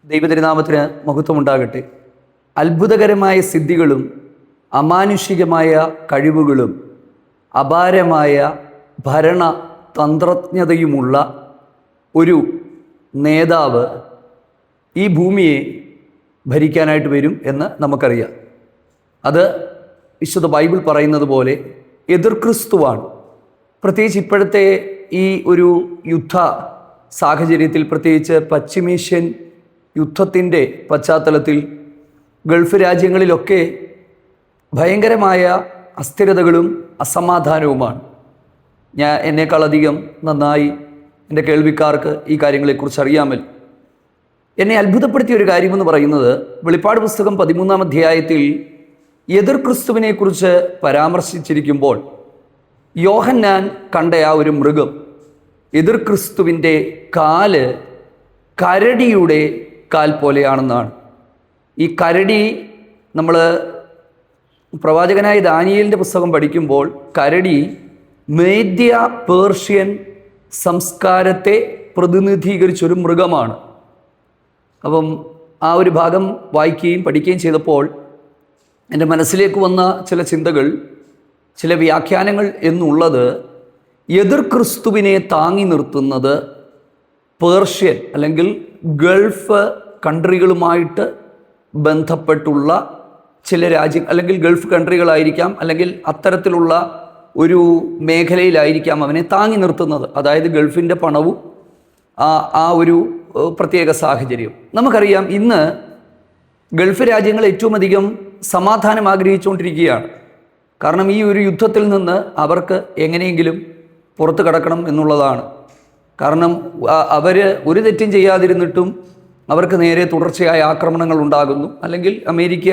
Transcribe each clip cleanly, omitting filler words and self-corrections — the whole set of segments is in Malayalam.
ദൈവതിരുനാമത്തിന് മഹത്വമുണ്ടാകട്ടെ. അത്ഭുതകരമായ സിദ്ധികളും അമാനുഷികമായ കഴിവുകളും അപാരമായ ഭരണ തന്ത്രജ്ഞതയുമുള്ള ഒരു നേതാവ് ഈ ഭൂമിയെ ഭരിക്കാനായിട്ട് വരും എന്ന് നമുക്കറിയാം. അത് വിശുദ്ധ ബൈബിൾ പറയുന്നത് പോലെ എതിർ ക്രിസ്തുവാണ്. പ്രത്യേകിച്ച് ഇപ്പോഴത്തെ ഈ ഒരു യുദ്ധ സാഹചര്യത്തിൽ, പ്രത്യേകിച്ച് പശ്ചിമേഷ്യൻ യുദ്ധത്തിൻ്റെ പശ്ചാത്തലത്തിൽ ഗൾഫ് രാജ്യങ്ങളിലൊക്കെ ഭയങ്കരമായ അസ്ഥിരതകളും അസമാധാനവുമാണ്. എന്നേക്കാളധികം നന്നായി എൻ്റെ കേൾവിക്കാർക്ക് ഈ കാര്യങ്ങളെക്കുറിച്ച് അറിയാമല്ലോ. എന്നെ അത്ഭുതപ്പെടുത്തിയ ഒരു കാര്യമെന്ന് പറയുന്നത്, വെളിപ്പാട് പുസ്തകം 13-ാം അധ്യായത്തിൽ എതിർ ക്രിസ്തുവിനെക്കുറിച്ച് പരാമർശിച്ചിരിക്കുമ്പോൾ യോഹന്നാൻ കണ്ട ആ ഒരു മൃഗം, എതിർ ക്രിസ്തുവിൻ്റെ കാല് കരടിയുടെ കാൽ പോലെയാണെന്നാണ്. ഈ കരടി, നമ്മൾ പ്രവാചകനായ ദാനിയേലിൻ്റെ പുസ്തകം പഠിക്കുമ്പോൾ കരടി മേദ്യ പേർഷ്യൻ സംസ്കാരത്തെ പ്രതിനിധീകരിച്ചൊരു മൃഗമാണ്. അപ്പം ആ ഒരു ഭാഗം വായിക്കുകയും പഠിക്കുകയും ചെയ്തപ്പോൾ എൻ്റെ മനസ്സിലേക്ക് വന്ന ചില ചിന്തകൾ, ചില വ്യാഖ്യാനങ്ങൾ എന്നുള്ളത്, എതിർ ക്രിസ്തുവിനെ താങ്ങി നിർത്തുന്നത് പേർഷ്യൻ അല്ലെങ്കിൽ ഗൾഫ് കൺട്രികളുമായിട്ട് ബന്ധപ്പെട്ടുള്ള ചില രാജ്യം, അല്ലെങ്കിൽ ഗൾഫ് കൺട്രികളായിരിക്കാം, അല്ലെങ്കിൽ അത്തരത്തിലുള്ള ഒരു മേഖലയിലായിരിക്കാം അവനെ താങ്ങി നിർത്തുന്നത്. അതായത് ഗൾഫിൻ്റെ പണവും ആ ഒരു പ്രത്യേക സാഹചര്യം. നമുക്കറിയാം, ഇന്ന് ഗൾഫ് രാജ്യങ്ങൾ ഏറ്റവും അധികം സമാധാനം ആഗ്രഹിച്ചുകൊണ്ടിരിക്കുകയാണ്. കാരണം ഈ ഒരു യുദ്ധത്തിൽ നിന്ന് അവർക്ക് എങ്ങനെയെങ്കിലും പുറത്തു കടക്കണം എന്നുള്ളതാണ്. കാരണം അവർ ഒരു തെറ്റും ചെയ്യാതിരുന്നിട്ടും അവർക്ക് നേരെ തുടർച്ചയായ ആക്രമണങ്ങൾ ഉണ്ടാകുന്നു. അല്ലെങ്കിൽ അമേരിക്ക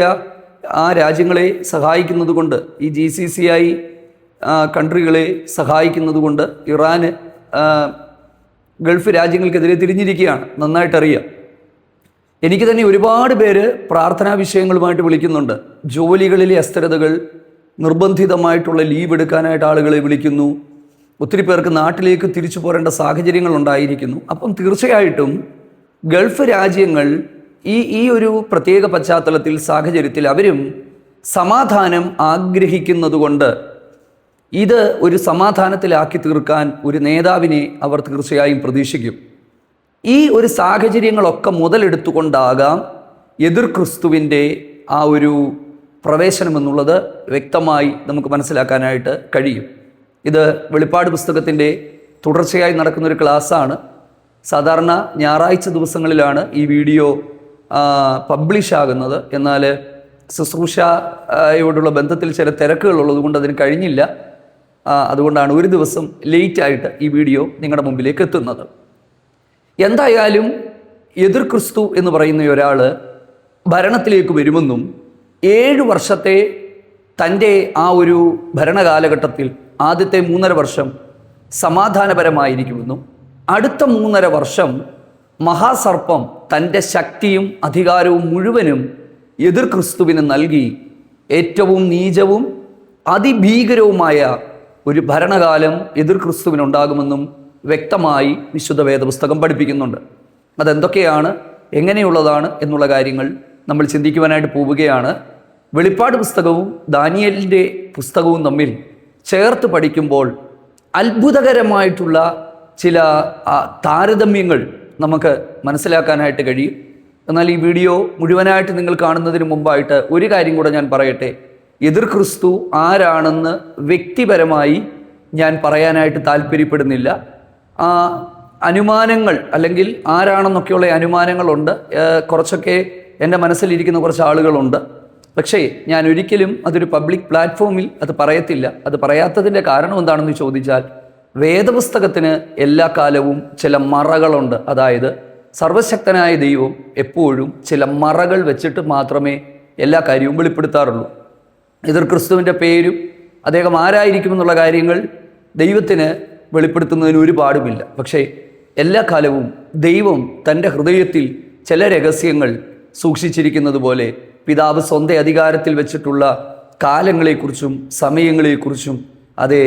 ആ രാജ്യങ്ങളെ സഹായിക്കുന്നത് കൊണ്ട്, ഈ GCCI കൺട്രികളെ സഹായിക്കുന്നത് കൊണ്ട് ഇറാന് ഗൾഫ് രാജ്യങ്ങൾക്കെതിരെ തിരിഞ്ഞിരിക്കുകയാണ്. നന്നായിട്ടറിയാം. എനിക്ക് തന്നെ ഒരുപാട് പേര് പ്രാർത്ഥനാ വിഷയങ്ങളുമായിട്ട് വിളിക്കുന്നുണ്ട്. ജോലികളിലെ അസ്ഥിരതകൾ, നിർബന്ധിതമായിട്ടുള്ള ലീവ് എടുക്കാനായിട്ട് ആളുകളെ വിളിക്കുന്നു. ഒത്തിരി പേർക്ക് നാട്ടിലേക്ക് തിരിച്ചു പോരേണ്ട സാഹചര്യങ്ങൾ ഉണ്ടായിരിക്കുന്നു. അപ്പം തീർച്ചയായിട്ടും ഗൾഫ് രാജ്യങ്ങൾ ഈ ഒരു പ്രത്യേക പശ്ചാത്തലത്തിൽ, സാഹചര്യത്തിൽ അവരും സമാധാനം ആഗ്രഹിക്കുന്നത് കൊണ്ട് ഇത് ഒരു സമാധാനത്തിലാക്കി തീർക്കാൻ ഒരു നേതാവിനെ അവർ തീർച്ചയായും പ്രതീക്ഷിക്കും. ഈ ഒരു സാഹചര്യങ്ങളൊക്കെ മുതലെടുത്തുകൊണ്ടാകാം എതിർ ക്രിസ്തുവിൻ്റെ ആ ഒരു പ്രവേശനം എന്നുള്ളത് വ്യക്തമായി നമുക്ക് മനസ്സിലാക്കാനായിട്ട് കഴിയും. ഇത് വെളിപ്പാട് പുസ്തകത്തിൻ്റെ തുടർച്ചയായി നടക്കുന്നൊരു ക്ലാസ്സാണ്. സാധാരണ ഞായറാഴ്ച ദിവസങ്ങളിലാണ് ഈ വീഡിയോ പബ്ലിഷ് ആകുന്നത്. എന്നാൽ ശുശ്രൂഷയോടുള്ള ബന്ധത്തിൽ ചില തിരക്കുകളുള്ളത് കൊണ്ട് അതിന് കഴിഞ്ഞില്ല. അതുകൊണ്ടാണ് ഒരു ദിവസം ലേറ്റായിട്ട് ഈ വീഡിയോ നിങ്ങളുടെ മുമ്പിലേക്ക് എത്തുന്നത്. എന്തായാലും എതിർ ക്രിസ്തു എന്ന് പറയുന്ന ഒരാൾ ഭരണത്തിലേക്ക് വരുമെന്നും 7 വർഷത്തെ തൻ്റെ ആ ഒരു ഭരണകാലഘട്ടത്തിൽ ആദ്യത്തെ 3.5 വർഷം സമാധാനപരമായിരിക്കുമെന്നും അടുത്ത 3.5 വർഷം മഹാസർപ്പം തൻ്റെ ശക്തിയും അധികാരവും മുഴുവനും എതിർ ക്രിസ്തുവിന് നൽകി ഏറ്റവും നീചവും അതിഭീകരവുമായ ഒരു ഭരണകാലം എതിർ ക്രിസ്തുവിനുണ്ടാകുമെന്നും വ്യക്തമായി വിശുദ്ധ വേദപുസ്തകം പഠിപ്പിക്കുന്നുണ്ട്. അതെന്തൊക്കെയാണ്, എങ്ങനെയുള്ളതാണ് എന്നുള്ള കാര്യങ്ങൾ നമ്മൾ ചിന്തിക്കുവാനായിട്ട് പോവുകയാണ്. വെളിപ്പാട് പുസ്തകവും ദാനിയേലിൻ്റെ പുസ്തകവും തമ്മിൽ ചേർത്ത് പഠിക്കുമ്പോൾ അത്ഭുതകരമായിട്ടുള്ള ചില താരതമ്യങ്ങൾ നമുക്ക് മനസ്സിലാക്കാനായിട്ട് കഴിയും. എന്നാൽ ഈ വീഡിയോ മുഴുവനായിട്ട് നിങ്ങൾ കാണുന്നതിന് മുമ്പായിട്ട് ഒരു കാര്യം കൂടെ ഞാൻ പറയട്ടെ. എതിർ ക്രിസ്തു ആരാണെന്ന് വ്യക്തിപരമായി ഞാൻ പറയാനായിട്ട് താല്പര്യപ്പെടുന്നില്ല. അനുമാനങ്ങൾ, അല്ലെങ്കിൽ ആരാണെന്നൊക്കെയുള്ള അനുമാനങ്ങളുണ്ട്. കുറച്ചൊക്കെ എൻ്റെ മനസ്സിലിരിക്കുന്ന കുറച്ച് ആളുകളുണ്ട്. പക്ഷേ ഞാൻ ഒരിക്കലും അതൊരു പബ്ലിക് പ്ലാറ്റ്ഫോമിൽ അത് പറയത്തില്ല. അത് പറയാത്തതിൻ്റെ കാരണം എന്താണെന്ന് ചോദിച്ചാൽ, വേദപുസ്തകത്തിന് എല്ലാ കാലവും ചില മറകളുണ്ട്. അതായത് സർവശക്തനായ ദൈവം എപ്പോഴും ചില മറകൾ വെച്ചിട്ട് മാത്രമേ എല്ലാ കാര്യവും വെളിപ്പെടുത്താറുള്ളൂ. എതിർ ക്രിസ്തുവിൻ്റെ പേരും അദ്ദേഹം ആരായിരിക്കുമെന്നുള്ള കാര്യങ്ങൾ ദൈവത്തിന് വെളിപ്പെടുത്തുന്നതിന് ഒരു പാടുമില്ല. പക്ഷേ എല്ലാ കാലവും ദൈവം തൻ്റെ ഹൃദയത്തിൽ ചില രഹസ്യങ്ങൾ സൂക്ഷിച്ചിരിക്കുന്നത് പോലെ പിതാവ് സ്വന്തം അധികാരത്തിൽ വെച്ചിട്ടുള്ള കാലങ്ങളെക്കുറിച്ചും സമയങ്ങളെക്കുറിച്ചും അതെ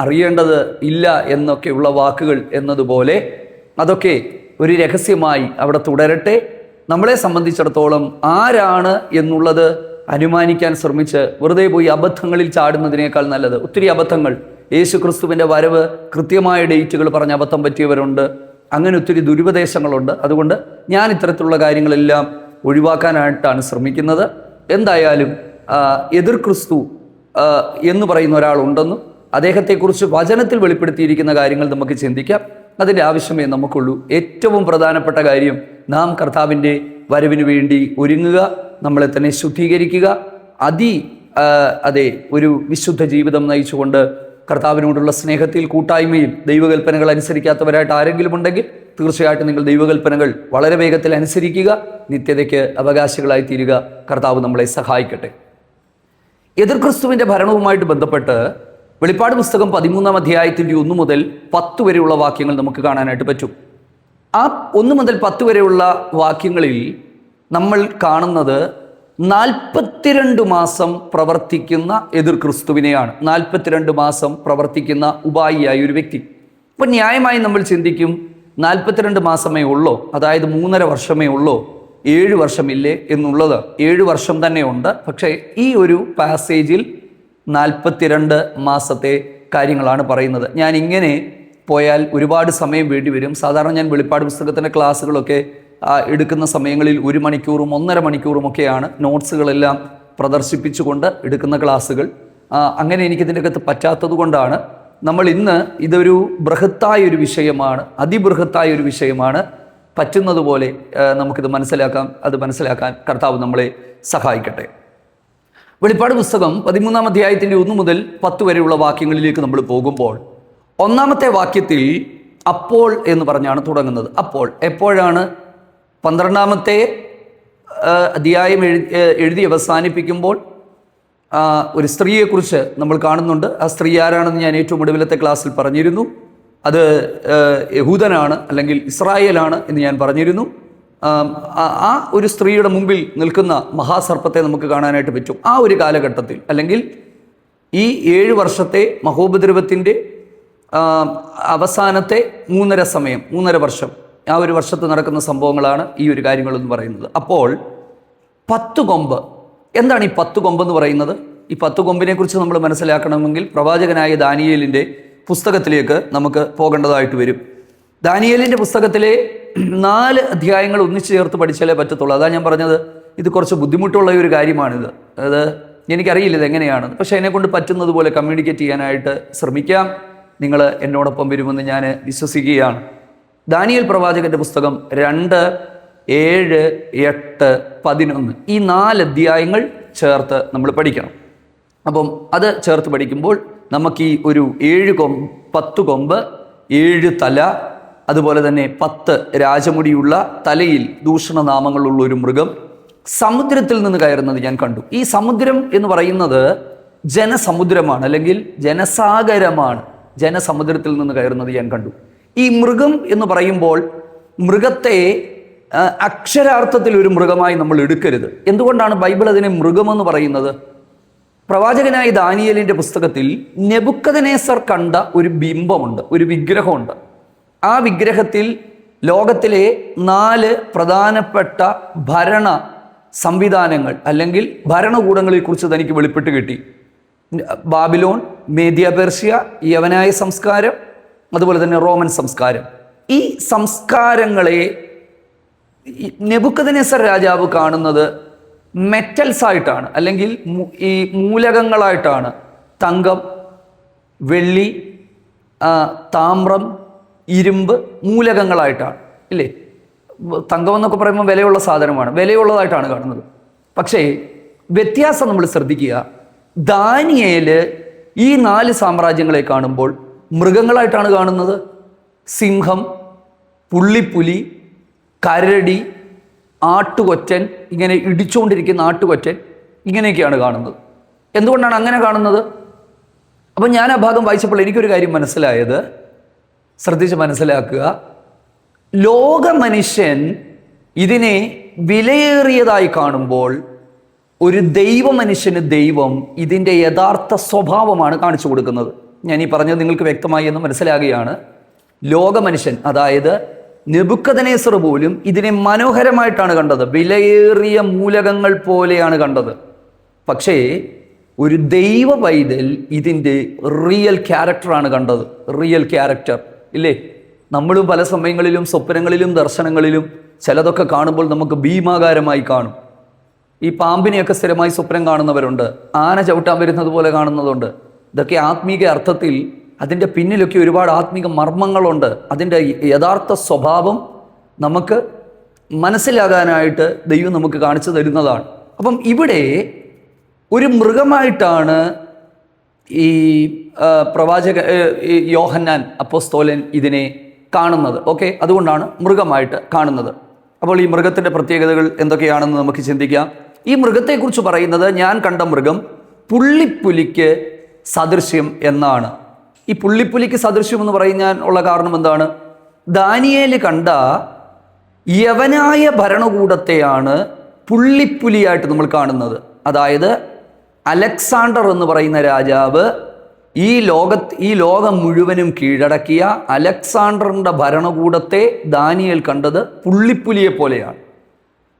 അറിയേണ്ടത് ഇല്ല എന്നൊക്കെയുള്ള വാക്കുകൾ എന്നതുപോലെ അതൊക്കെ ഒരു രഹസ്യമായി അവിടെ തുടരട്ടെ. നമ്മളെ സംബന്ധിച്ചിടത്തോളം ആരാണ് എന്നുള്ളത് അനുമാനിക്കാൻ ശ്രമിച്ച് വെറുതെ പോയി അബദ്ധങ്ങളിൽ ചാടുന്നതിനേക്കാൾ നല്ലത്. ഒത്തിരി അബദ്ധങ്ങൾ, യേശു ക്രിസ്തുവിൻ്റെ വരവ് കൃത്യമായ ഡേറ്റുകൾ പറഞ്ഞ് അബദ്ധം പറ്റിയവരുണ്ട്. അങ്ങനെ ഒത്തിരി ദുരുപദേശങ്ങളുണ്ട്. അതുകൊണ്ട് ഞാൻ ഇത്തരത്തിലുള്ള കാര്യങ്ങളെല്ലാം ഒഴിവാക്കാനായിട്ടാണ് ശ്രമിക്കുന്നത്. എന്തായാലും എതിർ ക്രിസ്തു എന്ന് പറയുന്ന ഒരാളുണ്ടെന്നും അദ്ദേഹത്തെക്കുറിച്ച് വചനത്തിൽ വെളിപ്പെടുത്തിയിരിക്കുന്ന കാര്യങ്ങൾ നമുക്ക് ചിന്തിക്കാം. അതിൻ്റെ ആവശ്യമേ നമുക്കുള്ളൂ. ഏറ്റവും പ്രധാനപ്പെട്ട കാര്യം നാം കർത്താവിൻ്റെ വരവിന് വേണ്ടി ഒരുങ്ങുക, നമ്മളെ തന്നെ ശുദ്ധീകരിക്കുക, ഒരു വിശുദ്ധ ജീവിതം നയിച്ചുകൊണ്ട് കർത്താവിനോടുള്ള സ്നേഹത്തിൽ, കൂട്ടായ്മയിൽ ദൈവകൽപ്പനകൾ അനുസരിക്കാത്തവരായിട്ട് ആരെങ്കിലും ഉണ്ടെങ്കിൽ തീർച്ചയായിട്ടും നിങ്ങൾ ദൈവകൽപ്പനകൾ വളരെ വേഗത്തിൽ അനുസരിക്കുക, നിത്യതയ്ക്ക് അവകാശികളായി തീരുക. കർത്താവ് നമ്മളെ സഹായിക്കട്ടെ. എതിർ ക്രിസ്തുവിൻ്റെ ഭരണവുമായിട്ട് ബന്ധപ്പെട്ട് വെളിപ്പാട് പുസ്തകം 13-ാം അധ്യായത്തിൻ്റെ 1 മുതൽ 10 വരെയുള്ള വാക്യങ്ങൾ നമുക്ക് കാണാനായിട്ട് പറ്റും. ആ 1 മുതൽ 10 വരെയുള്ള വാക്യങ്ങളിൽ നമ്മൾ കാണുന്നത് 42 മാസം പ്രവർത്തിക്കുന്ന എതിർ ക്രിസ്തുവിനെയാണ്. 42 മാസം പ്രവർത്തിക്കുന്ന ഉപായിയായ ഒരു വ്യക്തി. അപ്പം ന്യായമായി നമ്മൾ ചിന്തിക്കും, 42 മാസമേ ഉള്ളോ, അതായത് 3.5 വർഷമേ ഉള്ളോ, 7 വർഷമില്ലേ എന്നുള്ളത്. 7 വർഷം തന്നെ ഉണ്ട്. പക്ഷേ ഈ ഒരു പാസേജിൽ 42 മാസത്തെ കാര്യങ്ങളാണ് പറയുന്നത്. ഞാൻ ഇങ്ങനെ പോയാൽ ഒരുപാട് സമയം വേണ്ടി വരും. സാധാരണ ഞാൻ വെളിപ്പാട് പുസ്തകത്തിൻ്റെ ക്ലാസ്സുകളൊക്കെ എടുക്കുന്ന സമയങ്ങളിൽ 1 മണിക്കൂറും 1.5 മണിക്കൂറും ഒക്കെയാണ് നോട്ട്സുകളെല്ലാം പ്രദർശിപ്പിച്ചുകൊണ്ട് എടുക്കുന്ന ക്ലാസ്സുകൾ. അങ്ങനെ എനിക്കിതിൻ്റെ അകത്ത് പറ്റാത്തത് കൊണ്ടാണ് നമ്മൾ ഇന്ന് ഇതൊരു ബൃഹത്തായൊരു വിഷയമാണ്, അതിബൃഹത്തായ ഒരു വിഷയമാണ്. പറ്റുന്നത് പോലെ നമുക്കിത് മനസ്സിലാക്കാം. അത് മനസ്സിലാക്കാൻ കർത്താവ് നമ്മളെ സഹായിക്കട്ടെ. വെളിപ്പാട് പുസ്തകം 13-ാം അധ്യായത്തിൻ്റെ 1 മുതൽ 10 വരെയുള്ള വാക്യങ്ങളിലേക്ക് നമ്മൾ പോകുമ്പോൾ 1-ാമത്തെ വാക്യത്തിൽ അപ്പോൾ എന്ന് പറഞ്ഞാണ് തുടങ്ങുന്നത്. അപ്പോൾ എപ്പോഴാണ്? 12-ാമത്തെ അധ്യായം എഴുതി അവസാനിപ്പിക്കുമ്പോൾ ഒരു സ്ത്രീയെക്കുറിച്ച് നമ്മൾ കാണുന്നുണ്ട്. ആ സ്ത്രീ ആരാണെന്ന് ഞാൻ ഏറ്റവും ഒടുവിലത്തെ ക്ലാസ്സിൽ പറഞ്ഞിരുന്നു. അത് യഹൂദനാണ് അല്ലെങ്കിൽ ഇസ്രായേലാണ് എന്ന് ഞാൻ പറഞ്ഞിരുന്നു. ആ ഒരു സ്ത്രീയുടെ മുമ്പിൽ നിൽക്കുന്ന മഹാസർപ്പത്തെ നമുക്ക് കാണാനായിട്ട് പറ്റും. ആ ഒരു കാലഘട്ടത്തിൽ അല്ലെങ്കിൽ ഈ 7 വർഷത്തെ മഹോപദ്രവത്തിൻ്റെ അവസാനത്തെ 3.5 വർഷം, ആ ഒരു വർഷത്ത് നടക്കുന്ന സംഭവങ്ങളാണ് ഈ ഒരു കാര്യങ്ങളെന്ന് പറയുന്നത്. അപ്പോൾ 10 കൊമ്പ്, എന്താണ് ഈ 10 കൊമ്പെന്ന് പറയുന്നത്? ഈ 10 കൊമ്പിനെ കുറിച്ച് നമ്മൾ മനസ്സിലാക്കണമെങ്കിൽ പ്രവാചകനായ ദാനിയേലിൻ്റെ പുസ്തകത്തിലേക്ക് നമുക്ക് പോകേണ്ടതായിട്ട് വരും. ദാനിയേലിൻ്റെ പുസ്തകത്തിലെ 4 അധ്യായങ്ങൾ ഒന്നിച്ചു ചേർത്ത് പഠിച്ചാലേ പറ്റത്തുള്ളൂ. അതാണ് ഞാൻ പറഞ്ഞത്, ഇത് കുറച്ച് ബുദ്ധിമുട്ടുള്ള ഒരു കാര്യമാണിത്. അത് എനിക്കറിയില്ല ഇതെങ്ങനെയാണെന്ന്. പക്ഷേ എന്നെക്കൊണ്ട് പറ്റുന്നത് പോലെ കമ്മ്യൂണിക്കേറ്റ് ചെയ്യാനായിട്ട് ശ്രമിക്കാം. നിങ്ങൾ എന്നോടൊപ്പം വരുമെന്ന് ഞാൻ വിശ്വസിക്കുകയാണ്. ദാനിയേൽ പ്രവാചകൻ്റെ പുസ്തകം 2, 7, 8, 11 ഈ 4 അധ്യായങ്ങൾ ചേർത്ത് നമ്മൾ പഠിക്കണം. അപ്പം അത് ചേർത്ത് പഠിക്കുമ്പോൾ നമുക്ക് ഈ ഒരു 10 കൊമ്പ്, 7 തല, അതുപോലെ തന്നെ 10 രാജമുടിയുള്ള തലയിൽ ദൂഷണനാമങ്ങളുള്ള ഒരു മൃഗം സമുദ്രത്തിൽ നിന്ന് കയറുന്നത് ഞാൻ കണ്ടു. ഈ സമുദ്രം എന്ന് പറയുന്നത് ജനസമുദ്രമാണ് അല്ലെങ്കിൽ ജനസാഗരമാണ്. ജനസമുദ്രത്തിൽ നിന്ന് കയറുന്നത് ഞാൻ കണ്ടു. ഈ മൃഗം എന്ന് പറയുമ്പോൾ മൃഗത്തെ അക്ഷരാർത്ഥത്തിൽ ഒരു മൃഗമായി നമ്മൾ എടുക്കരുത്. എന്തുകൊണ്ടാണ് ബൈബിൾ അതിനെ മൃഗമെന്ന് പറയുന്നത്? പ്രവാചകനായ ദാനിയേലിൻ്റെ പുസ്തകത്തിൽ നെബുക്കദ്നേസർ കണ്ട ഒരു ബിംബമുണ്ട്, ഒരു വിഗ്രഹമുണ്ട്. ആ വിഗ്രഹത്തിൽ ലോകത്തിലെ 4 പ്രധാനപ്പെട്ട ഭരണ സംവിധാനങ്ങൾ അല്ലെങ്കിൽ ഭരണകൂടങ്ങളെ കുറിച്ച് തനിക്ക് വെളിപ്പെട്ട് കിട്ടി. ബാബിലോൺ, മേദ്യ പേർഷ്യ, യവനായ സംസ്കാരം, അതുപോലെ തന്നെ റോമൻ സംസ്കാരം. ഈ സംസ്കാരങ്ങളെ നെബുക്കദ്നേസർ രാജാവ് കാണുന്നത് മെറ്റൽസ് ആയിട്ടാണ് അല്ലെങ്കിൽ ഈ മൂലകങ്ങളായിട്ടാണ്. തങ്കം, വെള്ളി, താമ്രം, ഇരുമ്പ് മൂലകങ്ങളായിട്ടാണ്, ഇല്ലേ? തങ്കം എന്നൊക്കെ പറയുമ്പോൾ വിലയുള്ള സാധനമാണ്, വിലയുള്ളതായിട്ടാണ് കാണുന്നത്. പക്ഷേ വ്യത്യാസം നമ്മൾ ശ്രദ്ധിക്കുക. ദാനിയേല് ഈ 4 സാമ്രാജ്യങ്ങളെ കാണുമ്പോൾ മൃഗങ്ങളായിട്ടാണ് കാണുന്നത്. സിംഹം, പുള്ളിപ്പുലി, കരടി, ആട്ടുകൊറ്റൻ, ഇങ്ങനെ ഇടിച്ചുകൊണ്ടിരിക്കുന്ന ആട്ടുകൊറ്റൻ, ഇങ്ങനെയൊക്കെയാണ് കാണുന്നത്. എന്തുകൊണ്ടാണ് അങ്ങനെ കാണുന്നത്? അപ്പം ഞാൻ ആ ഭാഗം വായിച്ചപ്പോൾ എനിക്കൊരു കാര്യം മനസ്സിലായത്, ശ്രദ്ധിച്ച് മനസ്സിലാക്കുക. ലോക മനുഷ്യൻ ഇതിനെ വിലയേറിയതായി കാണുമ്പോൾ ഒരു ദൈവ മനുഷ്യന് ദൈവം ഇതിൻ്റെ യഥാർത്ഥ സ്വഭാവമാണ് കാണിച്ചു കൊടുക്കുന്നത്. ഞാൻ ഈ പറഞ്ഞത് നിങ്ങൾക്ക് വ്യക്തമായി എന്ന് മനസ്സിലാകുകയാണ്. ലോക മനുഷ്യൻ, അതായത് നെബൂഖദ്നേസർ പോലും ഇതിനെ മനോഹരമായിട്ടാണ് കണ്ടത്, വിലയേറിയ മൂലകങ്ങൾ പോലെയാണ് കണ്ടത്. പക്ഷേ ഒരു ദൈവ പൈതൽ ഇതിൻ്റെ റിയൽ ക്യാരക്ടറാണ് കണ്ടത്. റിയൽ ക്യാരക്ടർ ഇല്ലേ? നമ്മളും പല സമയങ്ങളിലും സ്വപ്നങ്ങളിലും ദർശനങ്ങളിലും ചിലതൊക്കെ കാണുമ്പോൾ നമുക്ക് ഭീമാകാരമായി കാണും. ഈ പാമ്പിനെയൊക്കെ സ്ഥിരമായി സ്വപ്നം കാണുന്നവരുണ്ട്, ആന ചവിട്ടാൻ വരുന്നത് പോലെ കാണുന്നതുണ്ട്. ഇതൊക്കെ ആത്മീക അർത്ഥത്തിൽ അതിൻ്റെ പിന്നിലൊക്കെ ഒരുപാട് ആത്മീക മർമ്മങ്ങളുണ്ട്. അതിൻ്റെ യഥാർത്ഥ സ്വഭാവം നമുക്ക് മനസ്സിലാകാനായിട്ട് ദൈവം നമുക്ക് കാണിച്ചു തരുന്നതാണ്. അപ്പം ഇവിടെ ഒരു മൃഗമായിട്ടാണ് ഈ യോഹന്നാൻ അപ്പോസ്തലൻ ഇതിനെ കാണുന്നത്. ഓക്കെ, അതുകൊണ്ടാണ് മൃഗമായിട്ട് കാണുന്നത്. അപ്പോൾ ഈ മൃഗത്തിൻ്റെ പ്രത്യേകതകൾ എന്തൊക്കെയാണെന്ന് നമുക്ക് ചിന്തിക്കാം. ഈ മൃഗത്തെക്കുറിച്ച് പറയുന്നത്, ഞാൻ കണ്ട മൃഗം പുള്ളിപ്പുലിക്ക് സദൃശ്യം എന്നാണ്. ഈ പുള്ളിപ്പുലിക്ക് സദൃശ്യം എന്ന് പറയാൻ ഉള്ള കാരണം എന്താണ്? ദാനിയേൽ കണ്ട യവനായ ഭരണകൂടത്തെയാണ് പുള്ളിപ്പുലിയായിട്ട് നമ്മൾ കാണുന്നത്. അതായത് അലക്സാണ്ടർ എന്ന് പറയുന്ന രാജാവ് ഈ ലോകം മുഴുവനും കീഴടക്കിയ അലക്സാണ്ടറിൻ്റെ ഭരണകൂടത്തെ ദാനിയേൽ കണ്ടത് പുള്ളിപ്പുലിയെ പോലെയാണ്.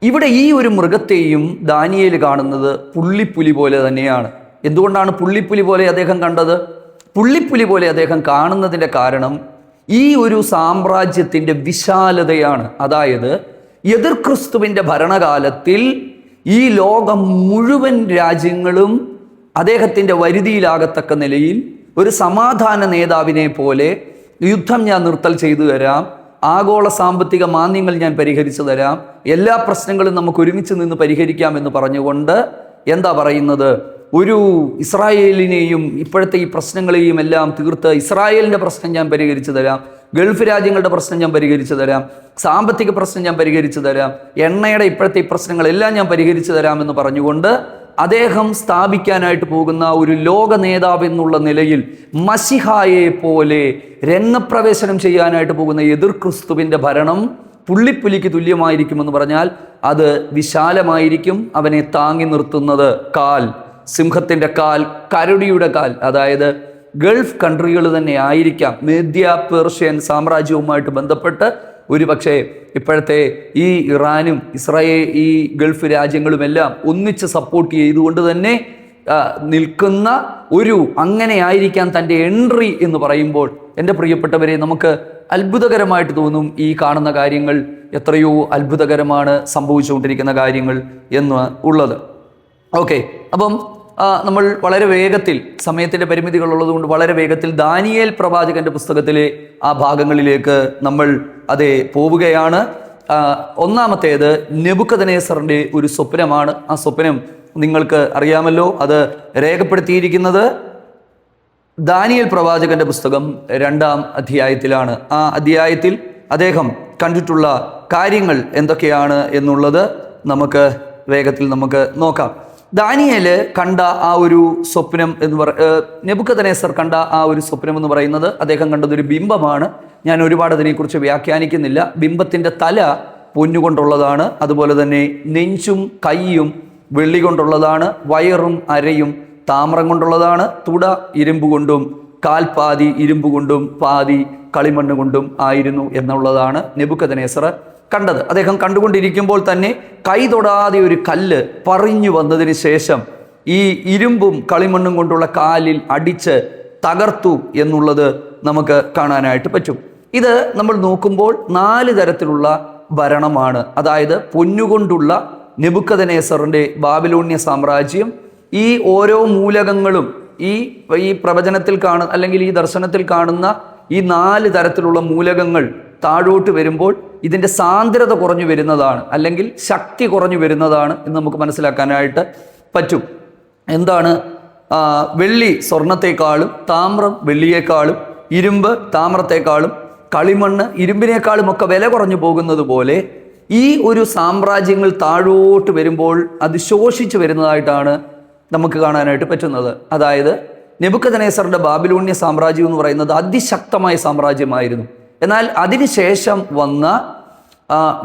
ഇവിടെ ഈ ഒരു മൃഗത്തെയും ദാനിയേൽ കാണുന്നത് പുള്ളിപ്പുലി പോലെ തന്നെയാണ്. എന്തുകൊണ്ടാണ് പുള്ളിപ്പുലി പോലെ അദ്ദേഹം കണ്ടത്? പുള്ളിപ്പുലി പോലെ അദ്ദേഹം കാണുന്നതിൻ്റെ കാരണം ഈ ഒരു സാമ്രാജ്യത്തിൻ്റെ വിശാലതയാണ്. അതായത് എതിർ ക്രിസ്തുവിൻ്റെ ഭരണകാലത്തിൽ ഈ ലോകം മുഴുവൻ രാജ്യങ്ങളും അദ്ദേഹത്തിൻ്റെ വരുതിയിലാകത്തക്ക നിലയിൽ ഒരു സമാധാന നേതാവിനെ പോലെ യുദ്ധം ഞാൻ നിർത്തൽ ചെയ്തു തരാം, ആഗോള സാമ്പത്തിക മാന്ദ്യങ്ങൾ ഞാൻ പരിഹരിച്ചു തരാം, എല്ലാ പ്രശ്നങ്ങളും നമുക്ക് ഒരുമിച്ച് നിന്ന് പരിഹരിക്കാം എന്ന് പറഞ്ഞുകൊണ്ട് എന്താ പറയുന്നത്? ഒരു ഇസ്രായേലിനെയും ഇപ്പോഴത്തെ ഈ പ്രശ്നങ്ങളെയും എല്ലാം തീർത്ത് ഇസ്രായേലിൻ്റെ പ്രശ്നം ഞാൻ പരിഹരിച്ചു തരാം, ഗൾഫ് രാജ്യങ്ങളുടെ പ്രശ്നം ഞാൻ പരിഹരിച്ചു തരാം, സാമ്പത്തിക പ്രശ്നം ഞാൻ പരിഹരിച്ചു തരാം, എണ്ണയുടെ ഇപ്പോഴത്തെ ഈ പ്രശ്നങ്ങളെല്ലാം ഞാൻ പരിഹരിച്ചു തരാമെന്ന് പറഞ്ഞുകൊണ്ട് അദ്ദേഹം സ്ഥാപിക്കാനായിട്ട് പോകുന്ന ഒരു ലോക നേതാവ് എന്നുള്ള നിലയിൽ മസിഹായെ പോലെ രംഗപ്രവേശനം ചെയ്യാനായിട്ട് പോകുന്ന എതിർ ക്രിസ്തുവിൻ്റെ ഭരണം പുള്ളിപ്പുലിക്ക് തുല്യമായിരിക്കുമെന്ന് പറഞ്ഞാൽ അത് വിശാലമായിരിക്കും. അവനെ താങ്ങി നിർത്തുന്നത് കാൽ, സിംഹത്തിൻ്റെ കാൽ, കരടിയുടെ കാൽ, അതായത് ഗൾഫ് കൺട്രികൾ തന്നെ ആയിരിക്കാം. മേദ്യ പേർഷ്യൻ സാമ്രാജ്യവുമായിട്ട് ബന്ധപ്പെട്ട് ഒരുപക്ഷെ ഇപ്പോഴത്തെ ഈ ഇറാനും ഈ ഗൾഫ് രാജ്യങ്ങളുമെല്ലാം ഒന്നിച്ച് സപ്പോർട്ട് ചെയ്തുകൊണ്ട് തന്നെ നിൽക്കുന്ന ഒരു അങ്ങനെ ആയിരിക്കാം തൻ്റെ എൻട്രി എന്ന് പറയുമ്പോൾ, എൻ്റെ പ്രിയപ്പെട്ടവരെ, നമുക്ക് അത്ഭുതകരമായിട്ട് തോന്നും ഈ കാണുന്ന കാര്യങ്ങൾ. എത്രയോ അത്ഭുതകരമാണ് സംഭവിച്ചുകൊണ്ടിരിക്കുന്ന കാര്യങ്ങൾ എന്ന് ഉള്ളത്. ഓക്കെ, അപ്പം നമ്മൾ വളരെ വേഗത്തിൽ, സമയത്തിൻ്റെ പരിമിതികളുള്ളത് കൊണ്ട് വളരെ വേഗത്തിൽ ദാനിയേൽ പ്രവാചകന്റെ പുസ്തകത്തിലെ ആ ഭാഗങ്ങളിലേക്ക് നമ്മൾ പോവുകയാണ്. ഒന്നാമത്തേത് നെബൂഖദ്നേസറിൻ്റെ ഒരു സ്വപ്നമാണ്. ആ സ്വപ്നം നിങ്ങൾക്ക് അറിയാമല്ലോ, അത് രേഖപ്പെടുത്തിയിരിക്കുന്നത് ദാനിയേൽ പ്രവാചകന്റെ പുസ്തകം 2-ാം അധ്യായത്തിലാണ്. ആ അധ്യായത്തിൽ അദ്ദേഹം കണ്ടിട്ടുള്ള കാര്യങ്ങൾ എന്തൊക്കെയാണ് എന്നുള്ളത് നമുക്ക് വേഗത്തിൽ നോക്കാം. ദാനിയേൽ കണ്ട ആ ഒരു സ്വപ്നം നെബൂഖദ്നേസർ കണ്ട ആ ഒരു സ്വപ്നം എന്ന് പറയുന്നത്, അദ്ദേഹം കണ്ടതൊരു ബിംബമാണ്. ഞാൻ ഒരുപാട് അതിനെക്കുറിച്ച് വ്യാഖ്യാനിക്കുന്നില്ല. ബിംബത്തിൻ്റെ തല പൊന്നുകൊണ്ടുള്ളതാണ്, അതുപോലെ തന്നെ നെഞ്ചും കൈയും വെള്ളി കൊണ്ടുള്ളതാണ്, വയറും അരയും താമ്രം കൊണ്ടുള്ളതാണ്, തുട ഇരുമ്പ് കൊണ്ടും കാൽപാതി ഇരുമ്പ് കൊണ്ടും പാതി കളിമണ്ണ് കൊണ്ടും ആയിരുന്നു എന്നുള്ളതാണ് നെബൂഖദ്നേസർ കണ്ടത്. അദ്ദേഹം കണ്ടുകൊണ്ടിരിക്കുമ്പോൾ തന്നെ കൈ തൊടാതെ ഒരു കല്ല് പറിഞ്ഞു വന്നതിന് ശേഷം ഈ ഇരുമ്പും കളിമണ്ണും കൊണ്ടുള്ള കാലിൽ അടിച്ച് തകർത്തു എന്നുള്ളത് നമുക്ക് കാണാനായിട്ട് പറ്റും. ഇത് നമ്മൾ നോക്കുമ്പോൾ 4 തരത്തിലുള്ള ഭരണമാണ്. അതായത് പൊന്നുകൊണ്ടുള്ള നെബൂഖദ്നേസറിൻ്റെ ബാബിലോണ്യ സാമ്രാജ്യം, ഈ ഓരോ മൂലകങ്ങളും ഈ പ്രവചനത്തിൽ അല്ലെങ്കിൽ ഈ ദർശനത്തിൽ കാണുന്ന ഈ 4 തരത്തിലുള്ള മൂലകങ്ങൾ താഴോട്ട് വരുമ്പോൾ ഇതിൻ്റെ സാന്ദ്രത കുറഞ്ഞു വരുന്നതാണ്, അല്ലെങ്കിൽ ശക്തി കുറഞ്ഞു വരുന്നതാണ് എന്ന് നമുക്ക് മനസ്സിലാക്കാനായിട്ട് പറ്റും. എന്താണ്? വെള്ളി സ്വർണത്തെക്കാളും, താമ്രം വെള്ളിയേക്കാളും, ഇരുമ്പ് താമ്രത്തെക്കാളും, കളിമണ്ണ് ഇരുമ്പിനേക്കാളും ഒക്കെ വില കുറഞ്ഞു പോകുന്നത് പോലെ ഈ ഒരു സാമ്രാജ്യങ്ങൾ താഴോട്ട് വരുമ്പോൾ അത് ശോഷിച്ചു വരുന്നതായിട്ടാണ് നമുക്ക് കാണാനായിട്ട് പറ്റുന്നത്. അതായത് നെബൂഖദ്നേസറിൻ്റെ ബാബിലോണ്യ സാമ്രാജ്യം എന്ന് പറയുന്നത് അതിശക്തമായ സാമ്രാജ്യമായിരുന്നു. എന്നാൽ അതിനുശേഷം വന്ന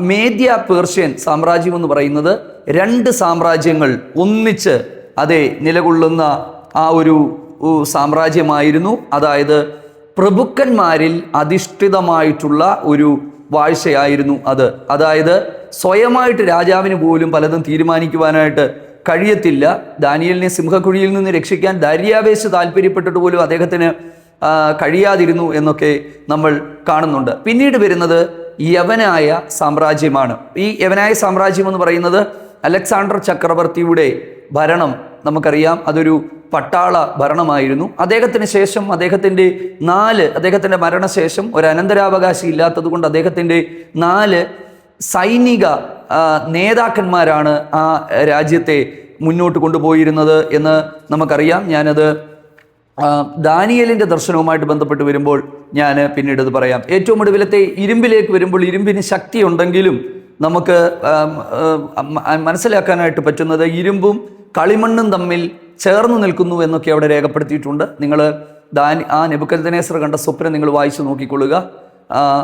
മേദ്യ പേർഷ്യൻ സാമ്രാജ്യം എന്ന് പറയുന്നത് 2 സാമ്രാജ്യങ്ങൾ ഒന്നിച്ച് നിലകൊള്ളുന്ന ആ ഒരു സാമ്രാജ്യമായിരുന്നു. അതായത് പ്രഭുക്കന്മാരിൽ അധിഷ്ഠിതമായിട്ടുള്ള ഒരു വാഴ്ചയായിരുന്നു അത്. അതായത് സ്വയമായിട്ട് രാജാവിന് പോലും പലതും തീരുമാനിക്കുവാനായിട്ട് കഴിയത്തില്ല. ദാനിയേലിനെ സിംഹക്കുഴിയിൽ നിന്ന് രക്ഷിക്കാൻ ദാര്യാവേശ് താല്പര്യപ്പെട്ടിട്ട് പോലും അദ്ദേഹത്തിന് കഴിയാതിരുന്നു എന്നൊക്കെ നമ്മൾ കാണുന്നുണ്ട്. പിന്നീട് വരുന്നത് യവനായ സാമ്രാജ്യമാണ്. ഈ യവനായ സാമ്രാജ്യം എന്ന് പറയുന്നത് അലക്സാണ്ടർ ചക്രവർത്തിയുടെ ഭരണം നമുക്കറിയാം. അതൊരു പട്ടാള ഭരണമായിരുന്നു. അദ്ദേഹത്തിന് ശേഷം അദ്ദേഹത്തിൻ്റെ മരണശേഷം ഒരു അനന്തരാവകാശി ഇല്ലാത്തത് കൊണ്ട് അദ്ദേഹത്തിൻ്റെ 4 സൈനിക നേതാക്കന്മാരാണ് ആ രാജ്യത്തെ മുന്നോട്ട് കൊണ്ടുപോയിരുന്നത് എന്ന് നമുക്കറിയാം. ഞാനത് ദാനിയേലിൻ്റെ ദർശനവുമായിട്ട് ബന്ധപ്പെട്ട് വരുമ്പോൾ ഞാൻ പിന്നീട് അത് പറയാം. ഏറ്റവും ഒടുവിലത്തെ ഇരുമ്പിലേക്ക് വരുമ്പോൾ ഇരുമ്പിന് ശക്തി ഉണ്ടെങ്കിലും നമുക്ക് മനസ്സിലാക്കാനായിട്ട് പറ്റുന്നത് ഇരുമ്പും കളിമണ്ണും തമ്മിൽ ചേർന്ന് നിൽക്കുന്നു എന്നൊക്കെ അവിടെ രേഖപ്പെടുത്തിയിട്ടുണ്ട്. നിങ്ങൾ ആ നെബൂഖദ്നേസർ കണ്ട സ്വപ്നം നിങ്ങൾ വായിച്ചു നോക്കിക്കൊള്ളുക.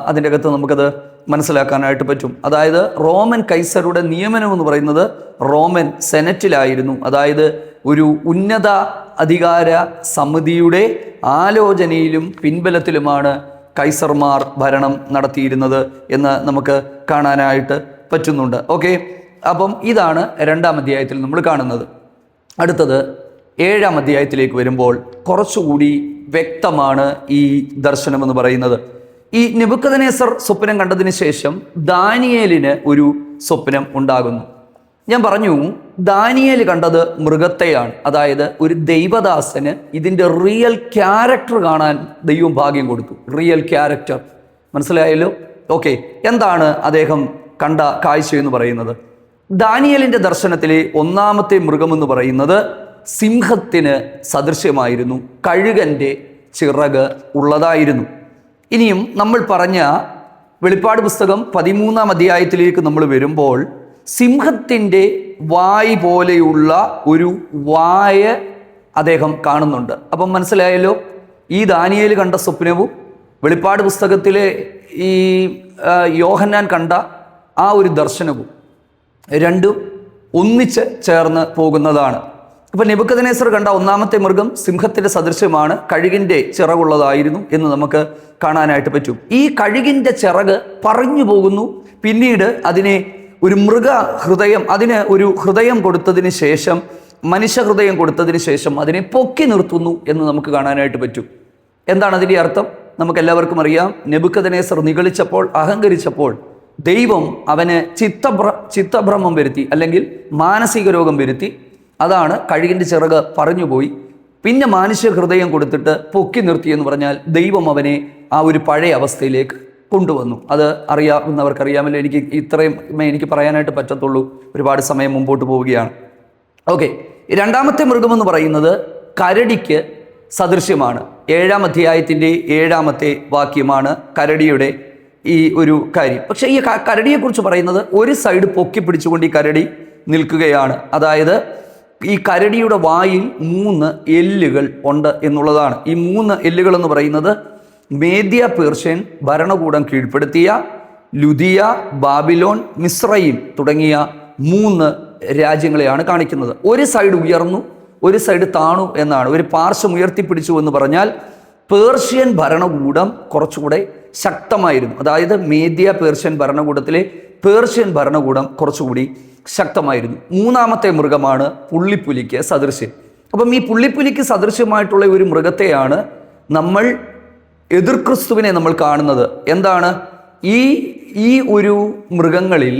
അതിൻ്റെ അകത്ത് നമുക്കത് മനസ്സിലാക്കാനായിട്ട് പറ്റും. അതായത് റോമൻ കൈസറുടെ നിയമനം എന്ന് പറയുന്നത് റോമൻ സെനറ്റിലായിരുന്നു. അതായത് ഒരു ഉന്നത അധികാര സമിതിയുടെ ആലോചനയിലും പിൻബലത്തിലുമാണ് കൈസർമാർ ഭരണം നടത്തിയിരുന്നത് എന്ന് നമുക്ക് കാണാനായിട്ട് പറ്റുന്നുണ്ട്. ഓക്കെ, അപ്പം ഇതാണ് 2-ാം അധ്യായത്തിൽ നമ്മൾ കാണുന്നത്. അടുത്തത് 7-ാം അധ്യായത്തിലേക്ക് വരുമ്പോൾ കുറച്ചുകൂടി വ്യക്തമാണ് ഈ ദർശനമെന്ന് പറയുന്നത്. ഈ നെബൂഖദ്നേസർ സ്വപ്നം കണ്ടതിന് ശേഷം ദാനിയേലിന് ഒരു സ്വപ്നം ഉണ്ടാകുന്നു. ഞാൻ പറഞ്ഞു, ദാനിയേൽ കണ്ടത് മൃഗത്തെയാണ്. അതായത് ഒരു ദൈവദാസന് ഇതിൻ്റെ റിയൽ ക്യാരക്ടർ കാണാൻ ദൈവം ഭാഗ്യം കൊടുത്തു. റിയൽ ക്യാരക്ടർ മനസ്സിലായല്ലോ? ഓക്കെ, എന്താണ് അദ്ദേഹം കണ്ട കാഴ്ച എന്ന് പറയുന്നത്? ദാനിയേലിൻ്റെ ദർശനത്തിലെ 1-ാമത്തെ മൃഗമെന്ന് പറയുന്നത് സിംഹത്തിന് സദൃശ്യമായിരുന്നു. കഴുകൻ്റെ ചിറക് ഉള്ളതായിരുന്നു. ഇനിയും നമ്മൾ പറഞ്ഞ വെളിപ്പാട് പുസ്തകം 13-ാം അധ്യായത്തിലേക്ക് നമ്മൾ വരുമ്പോൾ സിംഹത്തിൻ്റെ വായ് പോലെയുള്ള ഒരു വായ അദ്ദേഹം കാണുന്നുണ്ട്. അപ്പം മനസ്സിലായല്ലോ, ഈ ദാനിയേൽ കണ്ട സ്വപ്നവും വെളിപ്പാട് പുസ്തകത്തിലെ ഈ യോഹന്നാൻ കണ്ട ആ ഒരു ദർശനവും രണ്ടും ഒന്നിച്ച് ചേർന്ന് പോകുന്നതാണ്. അപ്പം നെബൂഖദ്നേസർ കണ്ട 1-ാമത്തെ മൃഗം സിംഹത്തിൻ്റെ സദൃശ്യമാണ്, കഴുകിൻ്റെ ചിറകുള്ളതായിരുന്നു എന്ന് നമുക്ക് കാണാനായിട്ട് പറ്റും. ഈ കഴുകിൻ്റെ ചിറക് പറഞ്ഞു പോകുന്നു. പിന്നീട് അതിനെ ഒരു അതിന് ഒരു ഹൃദയം കൊടുത്തതിന് ശേഷം, മനുഷ്യ ഹൃദയം കൊടുത്തതിന് ശേഷം അതിനെ പൊക്കി നിർത്തുന്നു എന്ന് നമുക്ക് കാണാനായിട്ട് പറ്റും. എന്താണ് അതിൻ്റെ അർത്ഥം? നമുക്കെല്ലാവർക്കും അറിയാം. നെബൂഖദ്നേസർ നിഗളിച്ചപ്പോൾ, അഹങ്കരിച്ചപ്പോൾ ദൈവം അവന് ചിത്തഭ്രമം വരുത്തി, അല്ലെങ്കിൽ മാനസിക രോഗം വരുത്തി. അതാണ് കഴുകിൻ്റെ ചിറക് പറഞ്ഞുപോയി. പിന്നെ മനുഷ്യ ഹൃദയം കൊടുത്തിട്ട് പൊക്കി നിർത്തി എന്ന് പറഞ്ഞാൽ ദൈവം അവനെ ആ ഒരു പഴയ അവസ്ഥയിലേക്ക് കൊണ്ടുവന്നു. അത് അറിയാവുന്നവർക്കറിയാമല്ലോ. എനിക്ക് പറയാനായിട്ട് പറ്റത്തുള്ളൂ, ഒരുപാട് സമയം മുമ്പോട്ട് പോവുകയാണ്. ഓക്കെ, 2-ാമത്തെ മൃഗമെന്ന് പറയുന്നത് കരടിക്ക് സദൃശ്യമാണ്. 7-ാം അധ്യായത്തിൻ്റെ 7-ാമത്തെ വാക്യമാണ് കരടിയുടെ ഈ ഒരു കാര്യം. പക്ഷേ ഈ കരടിയെക്കുറിച്ച് പറയുന്നത് ഒരു സൈഡ് പൊക്കി പിടിച്ചുകൊണ്ട് ഈ കരടി നിൽക്കുകയാണ്. അതായത് ഈ കരടിയുടെ വായിൽ 3 എല്ലുകൾ ഉണ്ട് എന്നുള്ളതാണ്. ഈ 3 എല്ലുകൾ എന്ന് പറയുന്നത് മേദ്യ പേർഷ്യൻ ഭരണകൂടം കീഴ്പ്പെടുത്തിയ ലുദിയ, ബാബിലോൺ, മിസ്രയീം തുടങ്ങിയ 3 രാജ്യങ്ങളെയാണ് കാണിക്കുന്നത്. ഒരു സൈഡ് ഉയർന്നു, ഒരു സൈഡ് താണു എന്നാണ്. ഒരു പാർശ്വം ഉയർത്തിപ്പിടിച്ചു എന്ന് പറഞ്ഞാൽ പേർഷ്യൻ ഭരണകൂടം കുറച്ചുകൂടെ ശക്തമായിരുന്നു. അതായത് മേദ്യ പേർഷ്യൻ ഭരണകൂടത്തിലെ പേർഷ്യൻ ഭരണകൂടം കുറച്ചുകൂടി ശക്തമായിരുന്നു. 3-ാമത്തെ മൃഗമാണ് പുള്ളിപ്പുലിക്ക് സദൃശ്യം. അപ്പം ഈ പുള്ളിപ്പുലിക്ക് സദൃശ്യമായിട്ടുള്ള ഒരു മൃഗത്തെയാണ് നമ്മൾ എതിർക്രിസ്തുവിനെ നമ്മൾ കാണുന്നത്. എന്താണ് ഈ ഒരു മൃഗങ്ങളിൽ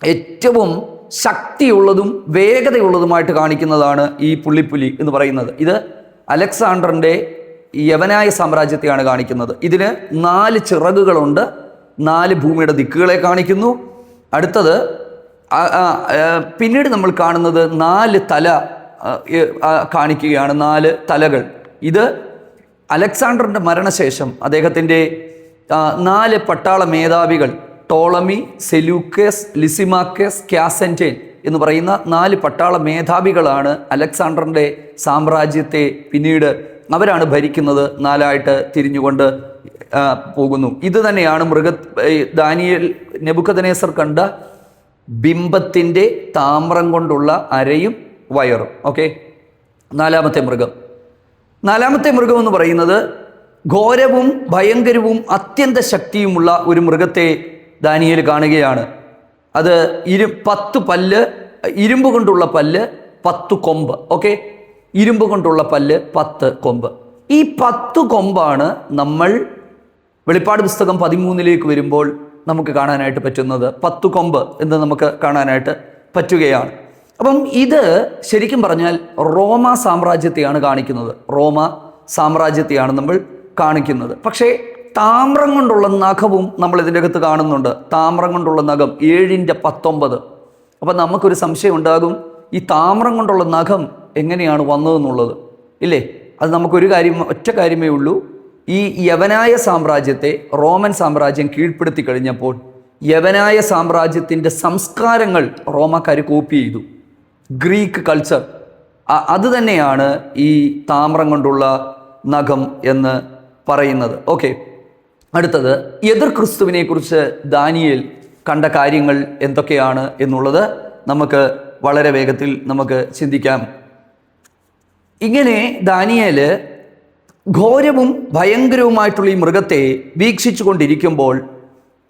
ഏറ്റവും ശക്തിയുള്ളതും വേഗതയുള്ളതുമായിട്ട് കാണിക്കുന്നതാണ് ഈ പുള്ളിപ്പുലി എന്ന് പറയുന്നത്. ഇത് അലക്സാണ്ടറിൻ്റെ യവനായ സാമ്രാജ്യത്തെയാണ് കാണിക്കുന്നത്. ഇതിന് 4 ചിറകുകളുണ്ട്, 4 ഭൂമിയുടെ ദിക്കുകളെ കാണിക്കുന്നു. അടുത്തത് പിന്നീട് നമ്മൾ കാണുന്നത് 4 തല കാണിക്കുകയാണ്, 4 തലകൾ. ഇത് അലക്സാണ്ടറിൻ്റെ മരണശേഷം അദ്ദേഹത്തിൻ്റെ 4 പട്ടാള മേധാവികൾ, ടോളമി, സെലൂക്കസ്, ലിസിമാക്കസ്, ക്യാസൻറ്റൈൻ എന്ന് പറയുന്ന 4 പട്ടാള മേധാവികളാണ് അലക്സാണ്ടറിൻ്റെ സാമ്രാജ്യത്തെ പിന്നീട് അവരാണ് ഭരിക്കുന്നത്. 4ആയിട്ട് തിരിഞ്ഞുകൊണ്ട് പോകുന്നു. ഇത് തന്നെയാണ് ദാനിയേൽ നെബൂഖദ്നേസർ കണ്ട ബിംബത്തിൻ്റെ താമ്രം കൊണ്ടുള്ള അരയും വയറും. ഓക്കെ, 4-ാമത്തെ മൃഗം എന്ന് പറയുന്നത് ഘോരവും ഭയങ്കരവും അത്യന്ത ശക്തിയുമുള്ള ഒരു മൃഗത്തെ ദാനിയേൽ കാണുകയാണ്. അത് 10 പല്ല്, ഇരുമ്പ് കൊണ്ടുള്ള പല്ല്, 10 കൊമ്പ്. ഓക്കെ, ഇരുമ്പ് കൊണ്ടുള്ള പല്ല്, 10 കൊമ്പ്. ഈ 10 കൊമ്പാണ് നമ്മൾ വെളിപ്പാട് പുസ്തകം 13 വരുമ്പോൾ നമുക്ക് കാണാനായിട്ട് പറ്റുന്നത്. 10 കൊമ്പ് എന്ന് നമുക്ക് കാണാനായിട്ട് പറ്റുകയാണ്. അപ്പം ഇത് ശരിക്കും പറഞ്ഞാൽ റോമ സാമ്രാജ്യത്തെയാണ് കാണിക്കുന്നത്. റോമ സാമ്രാജ്യത്തെയാണ് നമ്മൾ കാണിക്കുന്നത്. പക്ഷേ താമ്രം കൊണ്ടുള്ള നഖവും നമ്മൾ ഇതിൻ്റെ അകത്ത് കാണുന്നുണ്ട്. താമ്രം കൊണ്ടുള്ള നഖം 7:19. അപ്പം നമുക്കൊരു സംശയം ഉണ്ടാകും, ഈ താമ്രം കൊണ്ടുള്ള നഖം എങ്ങനെയാണ് വന്നതെന്നുള്ളത് ഇല്ലേ? അത് നമുക്കൊരു ഒറ്റ കാര്യമേ ഉള്ളൂ. ഈ യവനായ സാമ്രാജ്യത്തെ റോമൻ സാമ്രാജ്യം കീഴ്പ്പെടുത്തി കഴിഞ്ഞപ്പോൾ യവനായ സാമ്രാജ്യത്തിൻ്റെ സംസ്കാരങ്ങൾ റോമക്കാർ കോപ്പി ചെയ്തു. ഗ്രീക്ക് കൾച്ചർ അത് തന്നെയാണ് ഈ താമ്രം കൊണ്ടുള്ള നഖം എന്ന് പറയുന്നത്. ഓക്കെ, അടുത്തത് എതിർ ക്രിസ്തുവിനെ കുറിച്ച് ദാനിയേൽ കണ്ട കാര്യങ്ങൾ എന്തൊക്കെയാണ് എന്നുള്ളത് നമുക്ക് വളരെ വേഗത്തിൽ നമുക്ക് ചിന്തിക്കാം. ഇങ്ങനെ ദാനിയേൽ ഘോരവും ഭയങ്കരവുമായിട്ടുള്ള ഈ മൃഗത്തെ വീക്ഷിച്ചു കൊണ്ടിരിക്കുമ്പോൾ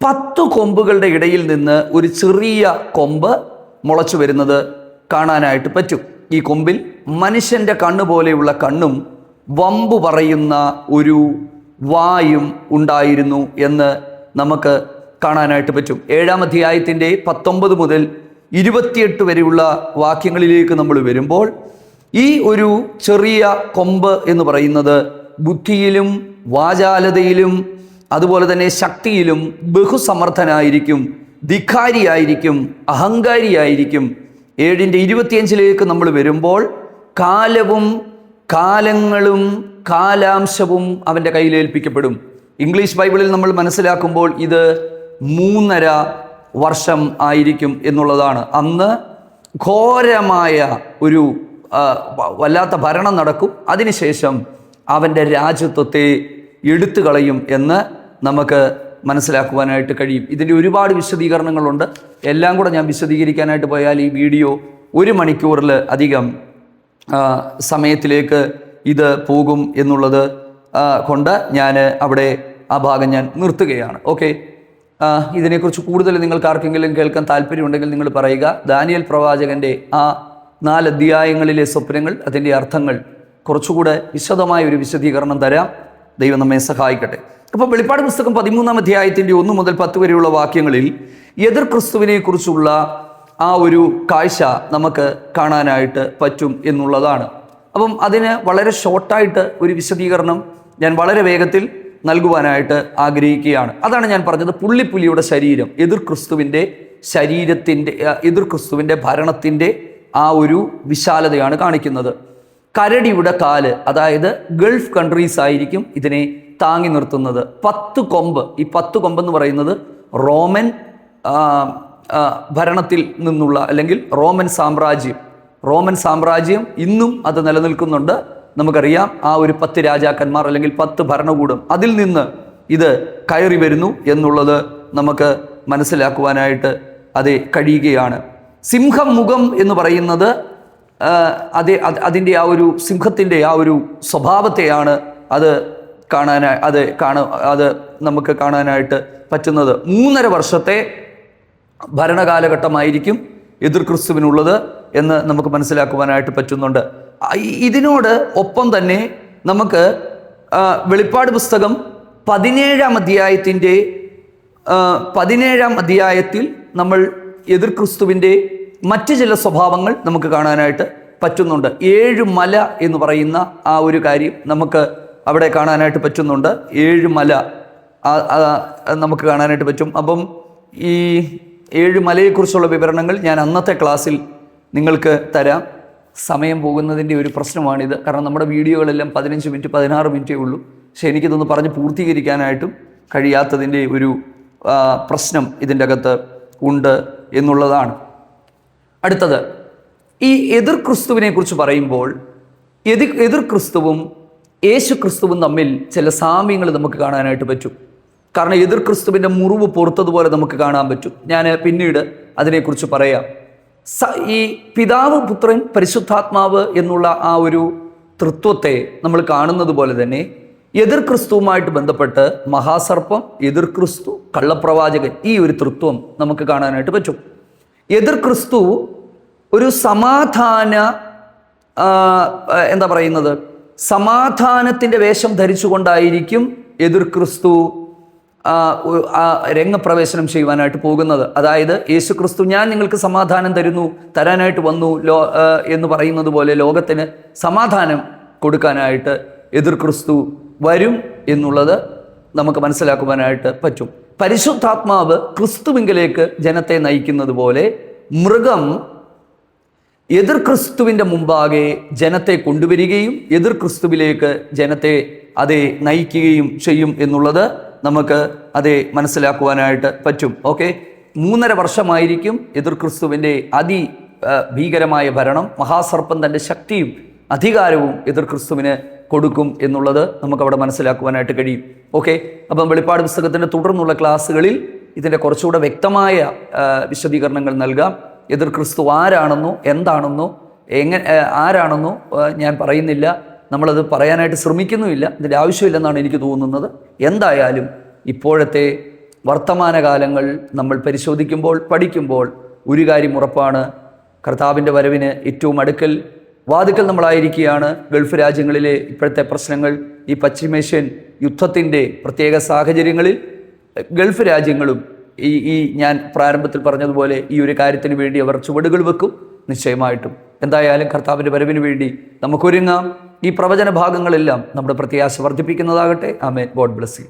10 കൊമ്പുകളുടെ ഇടയിൽ നിന്ന് ഒരു ചെറിയ കൊമ്പ് മുളച്ചു വരുന്നത് കാണാനായിട്ട് പറ്റും. ഈ കൊമ്പിൽ മനുഷ്യൻ്റെ കണ്ണ് പോലെയുള്ള കണ്ണും വമ്പു പറയുന്ന ഒരു വായും ഉണ്ടായിരുന്നു എന്ന് നമുക്ക് കാണാനായിട്ട് പറ്റും. 7-ാം അധ്യായത്തിൻ്റെ 19 മുതൽ 28 വരെയുള്ള വാക്യങ്ങളിലേക്ക് നമ്മൾ വരുമ്പോൾ ഈ ഒരു ചെറിയ കൊമ്പ് എന്ന് പറയുന്നത് ബുദ്ധിയിലും വാചാലതയിലും അതുപോലെ തന്നെ ശക്തിയിലും ബഹുസമർത്ഥനായിരിക്കും, ധിക്കാരിയായിരിക്കും, അഹങ്കാരിയായിരിക്കും. 7:25 നമ്മൾ വരുമ്പോൾ കാലവും കാലങ്ങളും കാലാംശവും അവൻ്റെ കയ്യിലേൽപ്പിക്കപ്പെടും. ഇംഗ്ലീഷ് ബൈബിളിൽ നമ്മൾ മനസ്സിലാക്കുമ്പോൾ ഇത് 3.5 വർഷം ആയിരിക്കും എന്നുള്ളതാണ്. അന്ന് ഘോരമായ ഒരു വല്ലാത്ത ഭരണം നടക്കും. അതിനുശേഷം അവൻ്റെ രാജ്യത്വത്തെ എടുത്തു കളയും എന്ന് നമുക്ക് മനസ്സിലാക്കുവാനായിട്ട് കഴിയും. ഇതിൻ്റെ ഒരുപാട് വിശദീകരണങ്ങളുണ്ട്. എല്ലാം കൂടെ ഞാൻ വിശദീകരിക്കാനായിട്ട് പോയാൽ ഈ വീഡിയോ 1 മണിക്കൂറിൽ അധികം സമയത്തിലേക്ക് ഇത് പോകും എന്നുള്ളത് കൊണ്ട് ഞാൻ അവിടെ ആ ഭാഗം ഞാൻ നിർത്തുകയാണ്. ഓക്കെ, ഇതിനെക്കുറിച്ച് കൂടുതൽ നിങ്ങൾക്ക് ആർക്കെങ്കിലും കേൾക്കാൻ താല്പര്യമുണ്ടെങ്കിൽ നിങ്ങൾ പറയുക. ദാനിയേൽ പ്രവാചകൻ്റെ ആ 4 അധ്യായങ്ങളിലെ സ്വപ്നങ്ങൾ, അതിൻ്റെ അർത്ഥങ്ങൾ കുറച്ചുകൂടെ വിശദമായ ഒരു വിശദീകരണം തരാം. ദൈവം നമ്മെ സഹായിക്കട്ടെ. അപ്പോൾ വെളിപ്പാട് പുസ്തകം 13-ാം അധ്യായത്തിൻ്റെ 1 മുതൽ 10 വരെയുള്ള വാക്യങ്ങളിൽ എതിർ ക്രിസ്തുവിനെ കുറിച്ചുള്ള ആ ഒരു കാഴ്ച നമുക്ക് കാണാനായിട്ട് പറ്റും എന്നുള്ളതാണ്. അപ്പം അതിന് വളരെ ഷോർട്ടായിട്ട് ഒരു വിശദീകരണം ഞാൻ വളരെ വേഗത്തിൽ നൽകുവാനായിട്ട് ആഗ്രഹിക്കുകയാണ്. അതാണ് ഞാൻ പറഞ്ഞത്, പുള്ളിപ്പുലിയുടെ ശരീരം എതിർ ക്രിസ്തുവിൻ്റെ ശരീരത്തിൻ്റെ, എതിർ ക്രിസ്തുവിൻ്റെ ഭരണത്തിൻ്റെ ആ ഒരു വിശാലതയാണ് കാണിക്കുന്നത്. കരടിയുടെ കാല്, അതായത് ഗൾഫ് കൺട്രീസ് ആയിരിക്കും ഇതിനെ താങ്ങി നിർത്തുന്നത്. 10 കൊമ്പ്, ഈ 10 കൊമ്പെന്ന് പറയുന്നത് റോമൻ ഭരണത്തിൽ നിന്നുള്ള അല്ലെങ്കിൽ റോമൻ സാമ്രാജ്യം ഇന്നും അത് നിലനിൽക്കുന്നുണ്ട്. നമുക്കറിയാം ആ ഒരു 10 രാജാക്കന്മാർ അല്ലെങ്കിൽ 10 ഭരണകൂടം, അതിൽ നിന്ന് ഇത് കയറി വരുന്നു എന്നുള്ളത് നമുക്ക് മനസ്സിലാക്കുവാനായിട്ട് അത് കഴിയുകയാണ്. സിംഹമുഖം എന്ന് പറയുന്നത് അതിൻ്റെ ആ ഒരു സിംഹത്തിൻ്റെ ആ ഒരു സ്വഭാവത്തെയാണ് അത് നമുക്ക് കാണാനായിട്ട് പറ്റുന്നത്. 3.5 വർഷത്തെ ഭരണകാലഘട്ടമായിരിക്കും എതിർ ക്രിസ്തുവിനുള്ളത് എന്ന് നമുക്ക് മനസ്സിലാക്കുവാനായിട്ട് പറ്റുന്നുണ്ട്. ഇതിനോട് ഒപ്പം തന്നെ നമുക്ക് വെളിപ്പാട് പുസ്തകം 17-ാം അധ്യായത്തിൽ നമ്മൾ എതിർ ക്രിസ്തുവിൻ്റെ മറ്റ് ചില സ്വഭാവങ്ങൾ നമുക്ക് കാണാനായിട്ട് പറ്റുന്നുണ്ട്. 7 മല എന്ന് പറയുന്ന ആ ഒരു കാര്യം നമുക്ക് അവിടെ കാണാനായിട്ട് പറ്റുന്നുണ്ട്. 7 മല നമുക്ക് കാണാനായിട്ട് പറ്റും. അപ്പം ഈ 7 മലയെക്കുറിച്ചുള്ള വിവരണങ്ങൾ ഞാൻ അന്നത്തെ ക്ലാസ്സിൽ നിങ്ങൾക്ക് തരാം. സമയം പോകുന്നതിൻ്റെ ഒരു പ്രശ്നമാണിത്. കാരണം നമ്മുടെ വീഡിയോകളെല്ലാം 15 മിനിറ്റ് 16 മിനിറ്റേ ഉള്ളൂ. പക്ഷെ എനിക്കിതൊന്ന് പറഞ്ഞ് പൂർത്തീകരിക്കാനായിട്ടും കഴിയാത്തതിൻ്റെ ഒരു പ്രശ്നം ഇതിൻ്റെ അകത്ത് ഉണ്ട് എന്നുള്ളതാണ്. അടുത്തത്, ഈ എതിർ ക്രിസ്തുവിനെ കുറിച്ച് പറയുമ്പോൾ എതിർ ക്രിസ്തുവും യേശു ക്രിസ്തുവും തമ്മിൽ ചില സാമ്യങ്ങൾ നമുക്ക് കാണാനായിട്ട് പറ്റും. കാരണം എതിർ ക്രിസ്തുവിൻ്റെ മുറിവ് പൊറുത്തതുപോലെ നമുക്ക് കാണാൻ പറ്റും. ഞാൻ പിന്നീട് അതിനെക്കുറിച്ച് പറയാം. ഈ പിതാവ്, പുത്രൻ, പരിശുദ്ധാത്മാവ് എന്നുള്ള ആ ഒരു തൃത്വത്തെ നമ്മൾ കാണുന്നത് പോലെ തന്നെ എതിർ ക്രിസ്തുവുമായിട്ട് ബന്ധപ്പെട്ട് മഹാസർപ്പം, എതിർ ക്രിസ്തു, കള്ളപ്രവാചകൻ, ഈ ഒരു തൃത്വം നമുക്ക് കാണാനായിട്ട് പറ്റും. എതിർ ക്രിസ്തു ഒരു സമാധാന എന്താ പറയുന്നത്, സമാധാനത്തിൻ്റെ വേഷം ധരിച്ചുകൊണ്ടായിരിക്കും എതിർ ക്രിസ്തു രംഗപ്രവേശനം ചെയ്യുവാനായിട്ട് പോകുന്നത്. അതായത് യേശു ക്രിസ്തു ഞാൻ നിങ്ങൾക്ക് സമാധാനം തരാനായിട്ട് വന്നു എന്ന് പറയുന്നത് പോലെ ലോകത്തിന് സമാധാനം കൊടുക്കാനായിട്ട് എതിർ ക്രിസ്തു വരും എന്നുള്ളത് നമുക്ക് മനസ്സിലാക്കുവാനായിട്ട് പറ്റും. പരിശുദ്ധാത്മാവ് ക്രിസ്തുവിങ്കിലേക്ക് ജനത്തെ നയിക്കുന്നത് പോലെ മൃഗം എതിർ ക്രിസ്തുവിൻ്റെ മുമ്പാകെ ജനത്തെ കൊണ്ടുവരികയും എതിർ ക്രിസ്തുവിലേക്ക് ജനത്തെ അതേ നയിക്കുകയും ചെയ്യും എന്നുള്ളത് നമുക്ക് അതേ മനസ്സിലാക്കുവാനായിട്ട് പറ്റും. ഓക്കെ, 3.5 വർഷമായിരിക്കും എതിർ ക്രിസ്തുവിൻ്റെ ഭീകരമായ ഭരണം. മഹാസർപ്പം തൻ്റെ ശക്തിയും അധികാരവും എതിർ ക്രിസ്തുവിന് കൊടുക്കും എന്നുള്ളത് നമുക്കവിടെ മനസ്സിലാക്കുവാനായിട്ട് കഴിയും. ഓക്കെ, അപ്പം വെളിപ്പാട് പുസ്തകത്തിൻ്റെ തുടർന്നുള്ള ക്ലാസ്സുകളിൽ ഇതിൻ്റെ കുറച്ചുകൂടെ വ്യക്തമായ വിശദീകരണങ്ങൾ നൽകാം. എതിർ ക്രിസ്തു ആരാണെന്നോ എന്താണെന്നോ ആരാണെന്നോ ഞാൻ പറയുന്നില്ല, നമ്മളത് പറയാനായിട്ട് ശ്രമിക്കുന്നുമില്ല, ഇതിൻ്റെ ആവശ്യമില്ലെന്നാണ് എനിക്ക് തോന്നുന്നത്. എന്തായാലും ഇപ്പോഴത്തെ വർത്തമാനകാലങ്ങൾ നമ്മൾ പരിശോധിക്കുമ്പോൾ, പഠിക്കുമ്പോൾ ഒരു കാര്യം ഉറപ്പാണ്, കർത്താവിൻ്റെ വരവിന് ഏറ്റവും വാതിക്കൽ നമ്മളായിരിക്കുകയാണ്. ഗൾഫ് രാജ്യങ്ങളിലെ ഇപ്പോഴത്തെ പ്രശ്നങ്ങൾ, ഈ പശ്ചിമേഷ്യൻ യുദ്ധത്തിൻ്റെ പ്രത്യേക സാഹചര്യങ്ങളിൽ ഗൾഫ് രാജ്യങ്ങളും ഈ ഞാൻ പ്രാരംഭത്തിൽ പറഞ്ഞതുപോലെ ഈ ഒരു കാര്യത്തിന് വേണ്ടി അവർ ചുവടുകൾ വെക്കും നിശ്ചയമായിട്ടും. എന്തായാലും കർത്താവിൻ്റെ വരവിന് വേണ്ടി നമുക്കൊരുങ്ങാം. ഈ പ്രവചന ഭാഗങ്ങളെല്ലാം നമ്മുടെ പ്രത്യാശ വർദ്ധിപ്പിക്കുന്നതാകട്ടെ. ആമേൻ. God bless U.